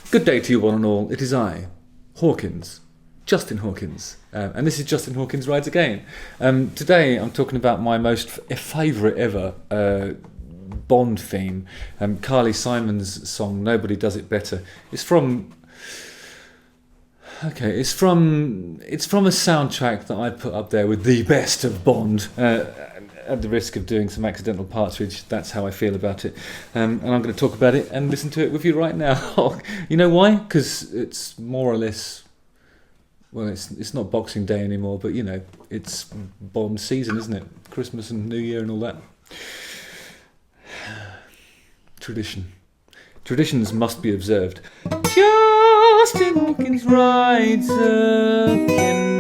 Good day to you one and all. It is I, Hawkins, Justin Hawkins, and this is Justin Hawkins Rides Again. Today I'm talking about my most favourite ever Bond theme, Carly Simon's song "Nobody Does It Better." It's from a soundtrack that I put up there with the best of Bond. At the risk of doing some accidental partridge, that's how I feel about it. And I'm going to talk about it and listen to it with you right now. You know why? Because it's more or less, well, it's not Boxing Day anymore, but you know, it's Bond season, isn't it? Christmas and New Year and all that. Traditions must be observed. Justin Hawkins rides again.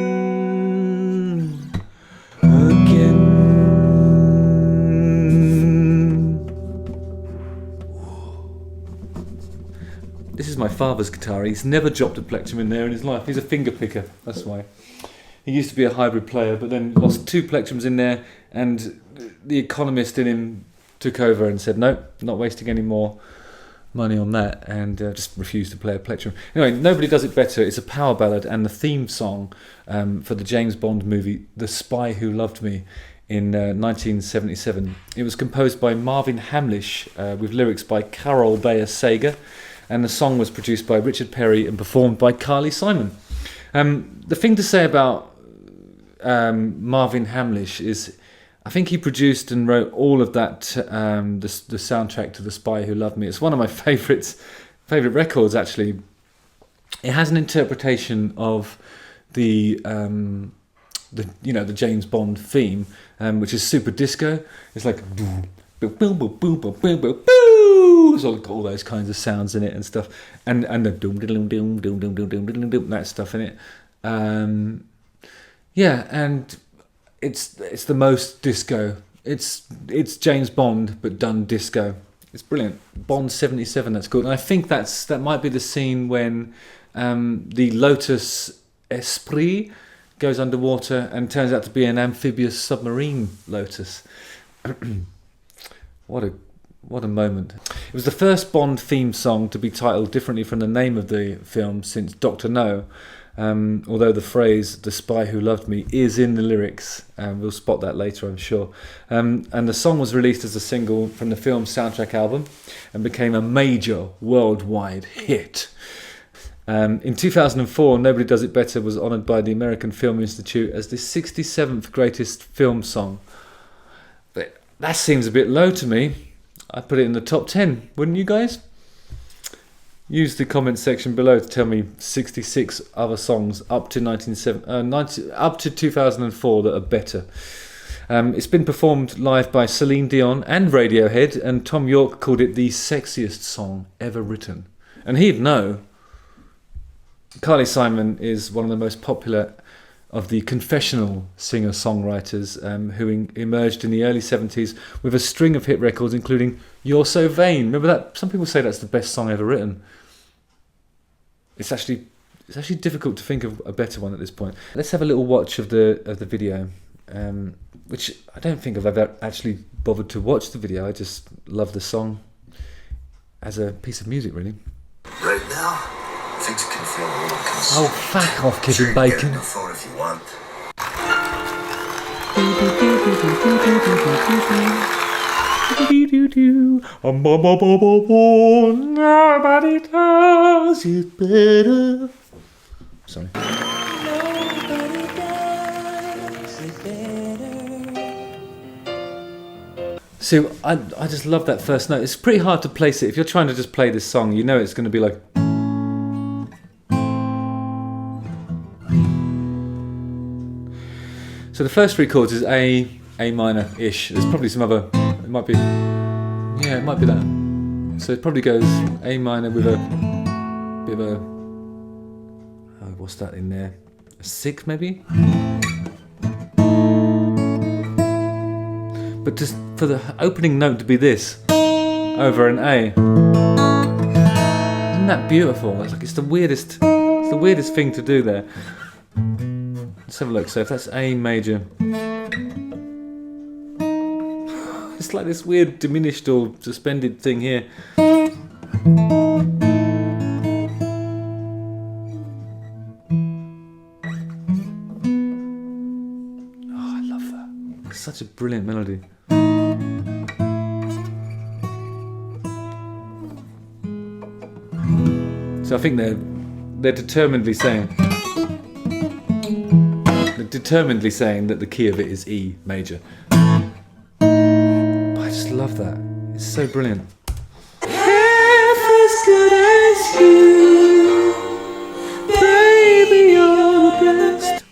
This is my father's guitar. He's never dropped a plectrum in there in his life. He's a finger picker, that's why. He used to be a hybrid player, but then lost 2 plectrums in there, and the economist in him took over and said, no, not wasting any more money on that, and just refused to play a plectrum. Anyway, Nobody Does It Better. It's a power ballad and the theme song for the James Bond movie The Spy Who Loved Me in 1977. It was composed by Marvin Hamlish with lyrics by Carol Bayer Sager, and the song was produced by Richard Perry and performed by Carly Simon. The thing to say about Marvin Hamlish is, I think he produced and wrote all of that, the soundtrack to The Spy Who Loved Me. It's one of my favourite records, actually. It has an interpretation of the James Bond theme, which is super disco. It's like there's all those kinds of sounds in it and stuff, and the doom doom doom doom doom doom doom doom doom, that stuff in it. And it's the most disco. It's James Bond but done disco. It's brilliant. Bond 77, that's called. And I think that might be the scene when the Lotus Esprit goes underwater and turns out to be an amphibious submarine Lotus. What a moment. It was the first Bond theme song to be titled differently from the name of the film since Dr. No, although the phrase "The Spy Who Loved Me" is in the lyrics. We'll spot that later, I'm sure. And the song was released as a single from the film's soundtrack album and became a major worldwide hit. In 2004, Nobody Does It Better was honoured by the American Film Institute as the 67th greatest film song. But that seems a bit low to me. I'd put it in the top 10, wouldn't you guys? Use the comment section below to tell me 66 other songs up to 2004 that are better. It's been performed live by Celine Dion and Radiohead, and Tom York called it the sexiest song ever written. And he'd know. Carly Simon is one of the most popular of the confessional singer-songwriters who emerged in the early 70s with a string of hit records, including You're So Vain. Remember that? Some people say that's the best song ever written. It's actually difficult to think of a better one at this point. Let's have a little watch of the video, which I don't think I've ever actually bothered to watch the video. I just love the song as a piece of music, really. Right now, things can feel a little concerning. Oh, fuck off, Kevin Bacon. Get a phone if you want. Nobody does it better. Sorry. Nobody does it better. See, I just love that first note. It's pretty hard to place it. If you're trying to just play this song, you know it's going to be like. So the first 3 chords is A minor-ish. There's probably some other. It might be that. So it probably goes A minor with a bit of a. Oh, what's that in there? A 6 maybe. But just for the opening note to be this over an A. Isn't that beautiful? It's the weirdest thing to do there. Let's have a look. So if that's A major, it's like this weird diminished or suspended thing here. such a brilliant melody. So I think they're determinedly saying that the key of it is E major. But I just love that. It's so brilliant. Half as good as you, baby, you're the best.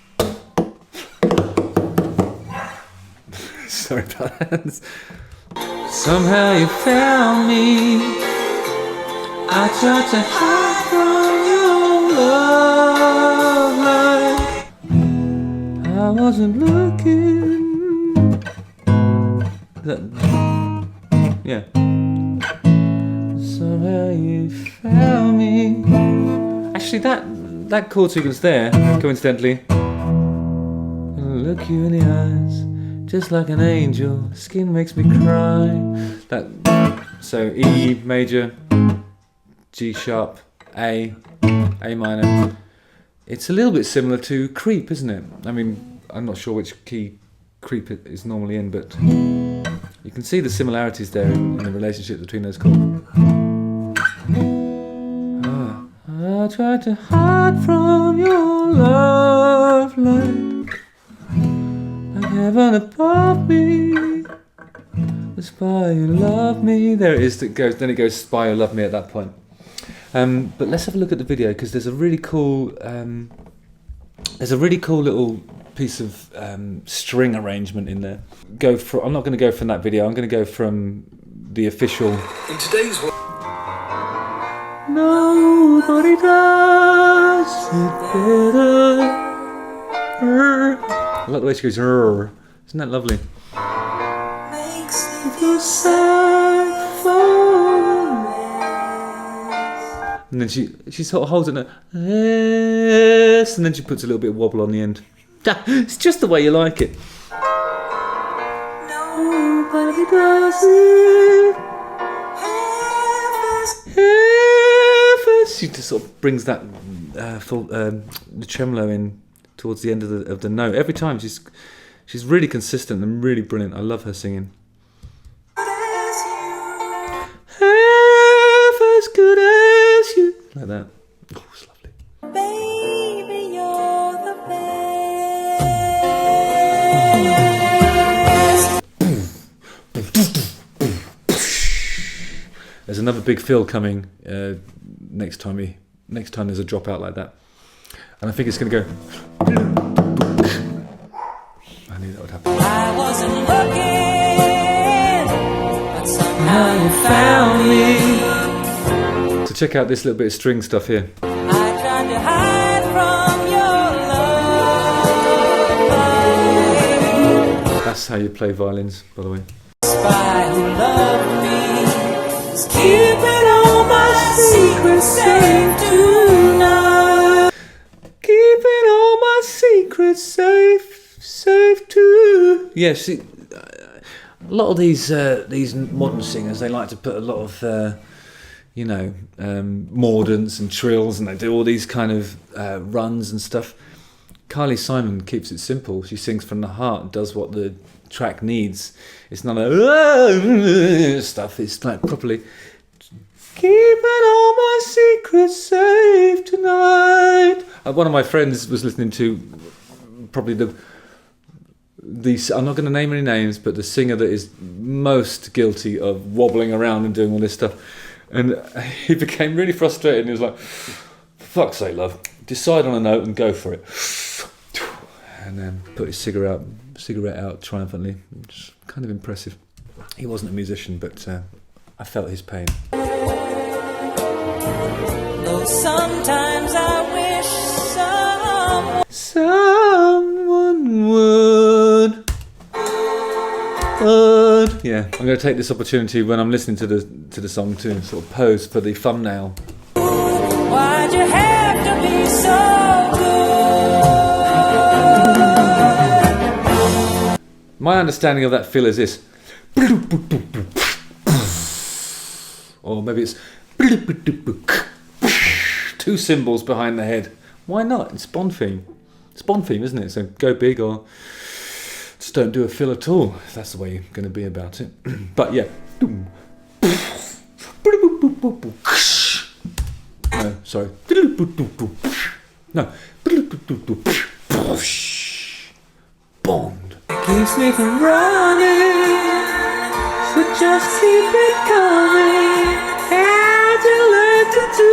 Sorry about that. Somehow you found me. I tried to hide from your love like I wasn't looking. Yeah. Somehow you found me. Actually, that chord sequence there, coincidentally. Look you in the eyes, just like an angel. Skin makes me cry. So E major, G sharp, A minor. It's a little bit similar to Creep, isn't it? I mean, I'm not sure which key Creep is normally in, but you can see the similarities there in the relationship between those chords. I tried to hide from your love like heaven above me. The spy who loved me. There it is. Then it goes spy who loved me at that point. But let's have a look at the video because there's a really cool little piece of string arrangement in there. I'm not going to go from that video. I'm going to go from the official. In today's world, Nobody does it better. I like the way she goes. Isn't that lovely? Makes me feel sad for. And then she sort of holds it there, yes, and then she puts a little bit of wobble on the end. It's just the way you like it. Nobody does it. She just sort of brings that the tremolo in towards the end of the note. Every time she's really consistent and really brilliant. I love her singing. As good as you. Like that. Oh, it's lovely. Baby, you're the best. There's another big fill coming next time there's a drop out like that. And I think it's going to go. I knew that would happen. I wasn't looking, but somehow you found me. So check out this little bit of string stuff here. I tried to hide from your love. That's how you play violins, by the way. Spy who loved me is keeping all my secrets safe tonight. Keeping all my secrets safe too. Yeah, see, a lot of these modern singers, they like to put a lot of mordants and trills, and they do all these kind of runs and stuff. Kylie Simon keeps it simple. She sings from the heart and does what the track needs. It's not a stuff. It's like properly keeping all my secrets safe tonight. One of my friends was listening to probably I'm not going to name any names, but the singer that is most guilty of wobbling around and doing all this stuff. And he became really frustrated and he was like, for fuck's sake, love, decide on a note and go for it. And then put his cigarette out triumphantly. Which is kind of impressive. He wasn't a musician, but I felt his pain. Though sometimes I wish someone would. Yeah, I'm going to take this opportunity when I'm listening to the song to sort of pose for the thumbnail. Why'd you have to be so good? My understanding of that fill is this. Or maybe it's two cymbals behind the head. Why not? It's Bond theme. It's Bond theme, isn't it? So go big or don't do a fill at all, if that's the way you're going to be about it. But yeah. No, sorry. No. Bond. Keeps me from running, so just keep it coming. And you learn to do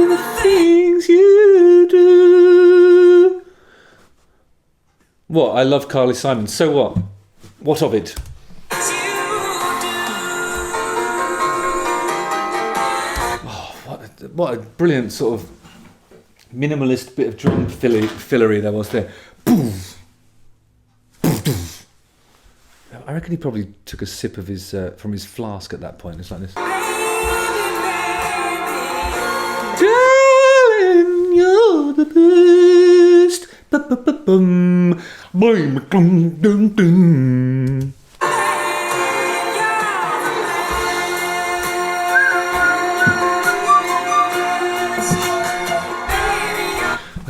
the things you do. What? I love Carly Simon. So what? What of it? Oh, what a brilliant sort of minimalist bit of drum fillery there was there. I reckon he probably took a sip of his from his flask at that point. It's like this. Darling, you're the best. I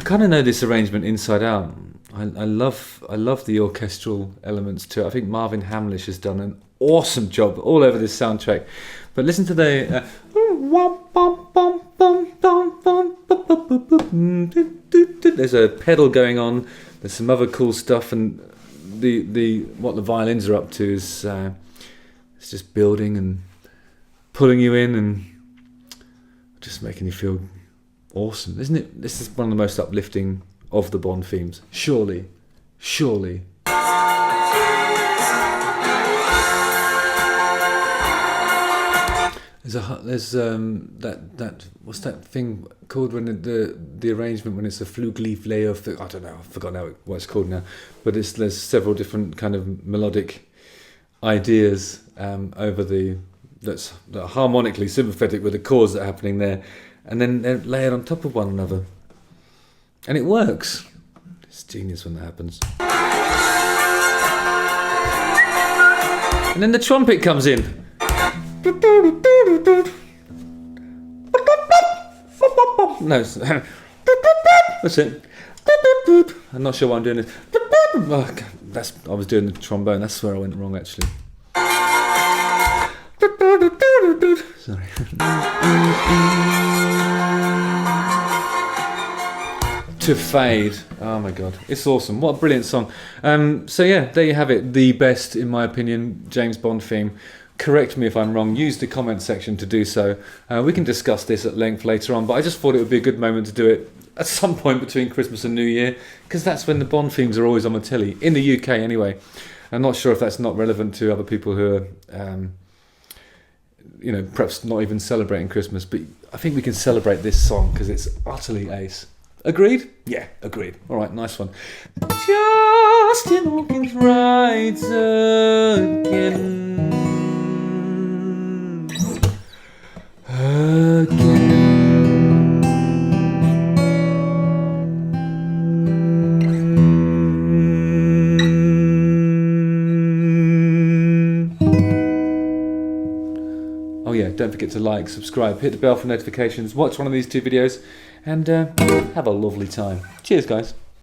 kind of know this arrangement inside out. I love the orchestral elements too. I think Marvin Hamlish has done an awesome job all over this soundtrack. But listen to the there's a pedal going on. There's some other cool stuff, and the what the violins are up to is it's just building and pulling you in and just making you feel awesome, isn't it? This is one of the most uplifting of the Bond themes. Surely. There's that what's that thing called when the arrangement when it's a Flugleaf of I don't know, I've forgotten what it's called now, but there's several different kind of melodic ideas over that are harmonically sympathetic with the chords that are happening there, and then they're layered on top of one another. And it works. It's genius when that happens. And then the trumpet comes in. No, that's it. I'm not sure why I'm doing this. Oh, I was doing the trombone. That's where I went wrong, actually. Sorry. To Fade. Oh my god, it's awesome. What a brilliant song. So yeah, there you have it. The best, in my opinion, James Bond theme. Correct me if I'm wrong. Use the comment section to do so. We can discuss this at length later on, but I just thought it would be a good moment to do it at some point between Christmas and New Year, because that's when the Bond themes are always on the telly, in the UK anyway. I'm not sure if that's not relevant to other people who are perhaps not even celebrating Christmas, but I think we can celebrate this song because it's utterly ace. Agreed? Yeah, agreed. All right, nice one. Justin Hawkins rides again. Oh yeah, don't forget to like, subscribe, hit the bell for notifications, watch one of these two videos, and have a lovely time. Cheers, guys.